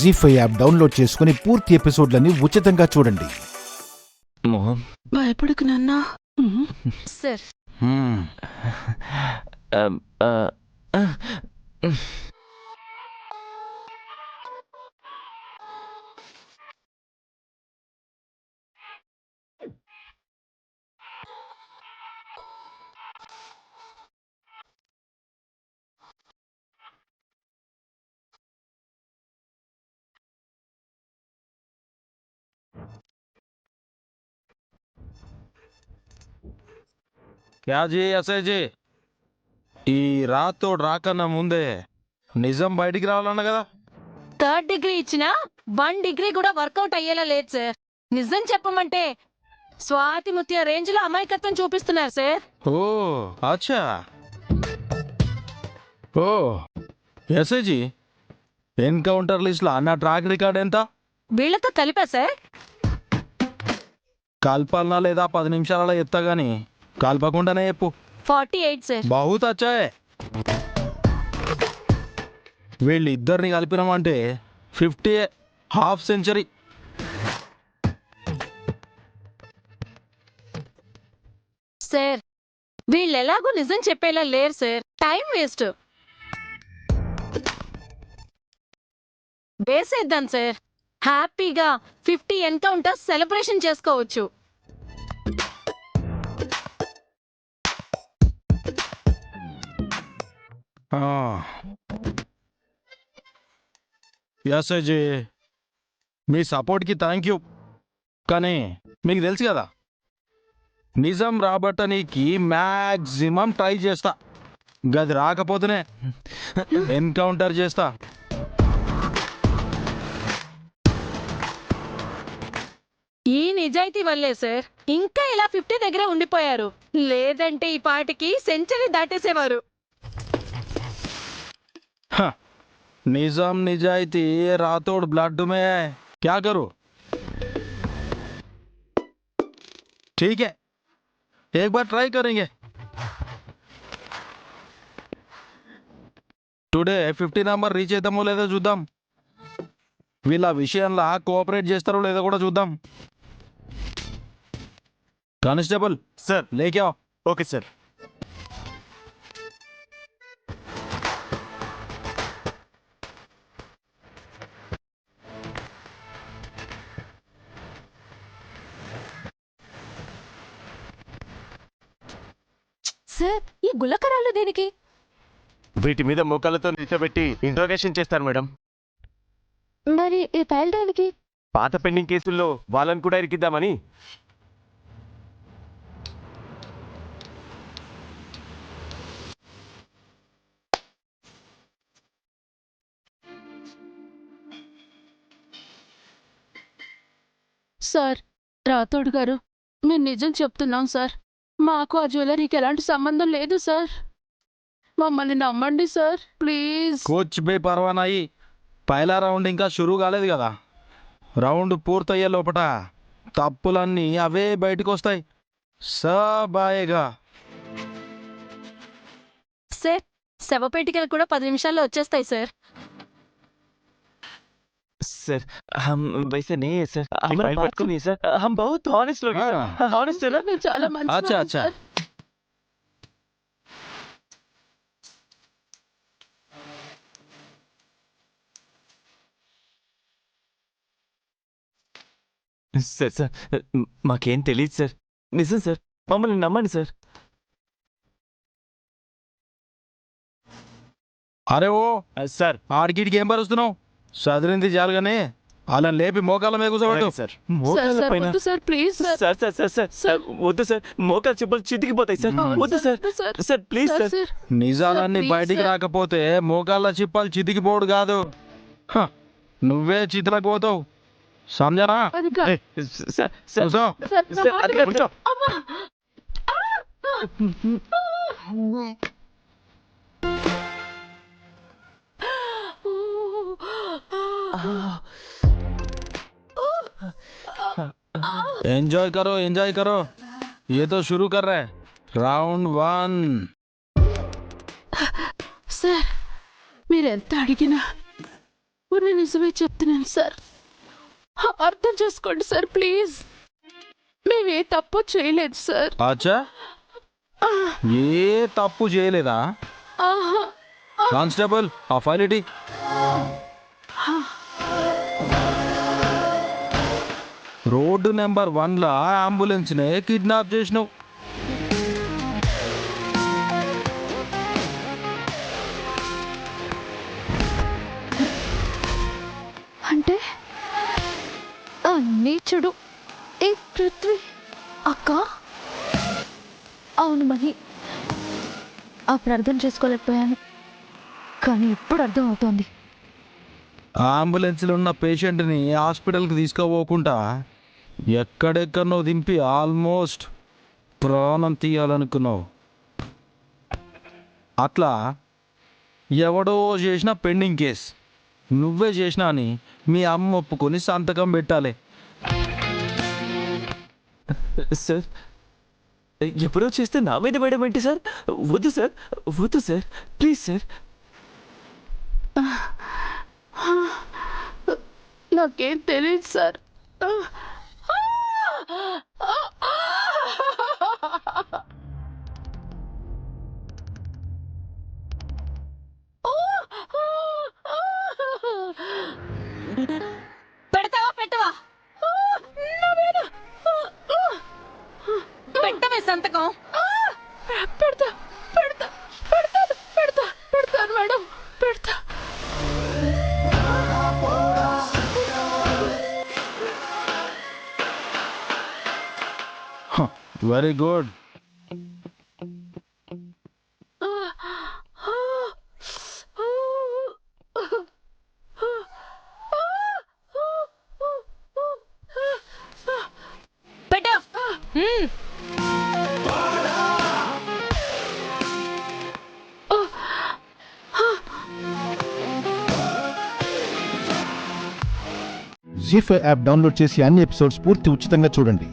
జీ5 app download చేసుకుని పూర్తి ఎపిసోడ్లని ఉచితంగా చూడండి. మోహన్ భయపడకు నాన్నా. సార్ क्या जी ఎస్ఐ జీ, ఈ రాతోడు రాకన్నా ముందే నిజం బయటికి రావాలన్న కదా. 3rd డిగ్రీ ఇచ్చినా 1 డిగ్రీ కూడా వర్కౌట్ అయ్యేలా లేదు సార్. నిజం చెప్పమంటే స్వాతి ముత్య రేంజ్ లో అమాయకత్వం చూపిస్తున్నారు సార్. ఓ అచ్చా. ఓ ఎస్ఐ జీ, ఎన్కౌంటర్ లిస్ట్ లో అన్న ట్రాక్ రికార్డ్ ఎంత? వీళ్ళతో కలిపా సార్. కల్పాలనా లేదా 10 నిమిషాలలో ఎత్తా గానీ కల్పకుండానే చెప్పు. 48 సార్. బహుత్ అచ్చాయే. వీళ్ళిద్దరిని కలిపినామంటే 50, హాఫ్ సెంచరీ. సార్ వీళ్ళు ఎలాగో నిజం చెప్పేలా లేరు సార్. Time waste. వేసేద్దాం సార్. హ్యాపీగా 50 ఎన్కౌంటర్ సెలబ్రేషన్ చేసుకోవచ్చు. ఎస్ఐ జీ, మీ సపోర్ట్కి థ్యాంక్ యూ. కానీ మీకు తెలుసు కదా, నిజం రాబట్టనీకి మ్యాక్సిమం ట్రై చేస్తా. గది రాకపోతేనే ఎన్కౌంటర్ చేస్తా. ఈ నిజాయితీ వల్లే సార్ ఇంకా ఇలా 50 దగ్గర ఉండిపోయారు. లేదంటే ఈ పాటికి సెంచరీ దాటేసేవారు. निजाम निजाइती रातोड़ ब्लड में है, क्या करूं? ठीक है, एक बार ट्राई करेंगे. టుడే 50 నంబర్ రీచ్ అవుతామో లేదో చూద్దాం. వీళ్ళ విషయంలో కోఆపరేట్ చేస్తారో లేదో కూడా చూద్దాం. Constable sir. లేకే आओ. Okay sir. సార్ ఈ గులకరాలు దేనికి? వీటి మీద మోకాళ్ళతో నిల్చోబెట్టి ఇంట్రోగేషన్ చేస్తారు మేడం. మరి ఈ ఫైల్ దేనికి? పాత పెండింగ్ కేసుల్లో వాళ్ళని కూడా ఇరికిద్దామని. సార్ రాథోడ్ గారు, మేము నిజం చెప్తున్నాం సార్. మాకు ఆ జ్యువెలరీకి ఎలాంటి సంబంధం లేదు సార్. మమ్మల్ని నమ్మండి సార్, ప్లీజ్. కోచ్ బే పర్వానాయి. పైలా రౌండ్ ఇంకా షురూ కాలేదు కదా. రౌండ్ పూర్తయ్యే లోపట తప్పులన్నీ అవే బయటకు వస్తాయి. సబాయేగా. సార్ శవపేటికలు కూడా 10 నిమిషాల్లో వచ్చేస్తాయి సార్. सर हम वैसे नहीं है सर. फाइल पटको नहीं सर. हम बहुत ऑनेस्ट लोग हैं सर. ऑनेस्ट है ना. మేము చాలా మంచి అచ్చా వాళ్ళం అచ్చా. సార్. సార్ సార్ మాకేం తెలియదు సార్. నిజం సార్, మమ్మల్ని నమ్మండి సార్. అరే ఓ సార్ ఆడికిడికి ఏం పరుస్తున్నావు? చదివింది జాలుగానే వాళ్ళని లేపి మోకాళ్ళ మీద కూర్చోబెట్టు. సార్ సార్, మోకాళ్ళ సార్, పైన. వద్దు sir, please sir. Sir sir sir sir sir వద్దు సార్. మోకాళ్ళ చెప్పులు చితికిపోతాయి సార్. అవును వద్దు సార్. వద్దు sir. Sir please sir, sir. Sir. నిజాలన్నీ ప్లీజ్ బయటికి సార్. రాకపోతే మోకాళ్ళ చిప్పాలు చితికిపోడు కాదు. హ, నువ్వే చితులకు పోతావు. సమజనా? అది కాదు. ఏ, సార్ సార్ కూర్చో. సార్, నా సార్, మాట అది కాదు, వినండి. కూర్చో. అమ్మా. एंजॉय करो. ये तो शुरू कर रहे हैं. राउंड 1. సార్ మీరెంత అడిగినా ఊరి నిజమే చెప్తున్నాను సార్. అర్థం చేసుకోండి సార్ ప్లీజ్. మేమే తప్పు చేయలేదు సార్. అచ్చా, ఏ తప్పు చేయలేదా? ఆహా. కానిస్టేబుల్, ఆ ఫైల్ ఇటీ. రోడ్డు నెంబర్ 1లా అంబులెన్స్నే కిడ్నాప్ చేసినావు. అంటే ఆ నీచుడు ఈ పృథ్వీ అక్క. అవును మహి, అప్పుడు అర్థం చేసుకోలేకపోయాను, కానీ ఇప్పుడు అర్థం అవుతోంది. ఆ అంబులెన్స్లో ఉన్న పేషెంట్ని హాస్పిటల్కి తీసుకోపోకుండా ఎక్కడెక్కడనో దింపి ఆల్మోస్ట్ ప్రాణం తీయాలనుకున్నావు. అట్లా ఎవడో చేసిన పెండింగ్ కేస్ నువ్వే చేసినా అని మీ అమ్మ ఒప్పుకొని సంతకం పెట్టాలి. సార్ ఎప్పుడో చేస్తే నా మీద పడడం ఏంటి సార్? వద్దు సార్, వద్దు సార్, ప్లీజ్ సార్. నాకేం తెలియదు సార్. పెడతావా పెట్టవా? పెట్టవే సంతకం. పెడతా పెడతా పెడతాను పెడతా పెడతాను మేడం, పెడతా. Very good. పెట్టు. జీ5 యాప్ డౌన్లోడ్ చేసి అన్ని ఎపిసోడ్స్ పూర్తి ఉచితంగా చూడండి.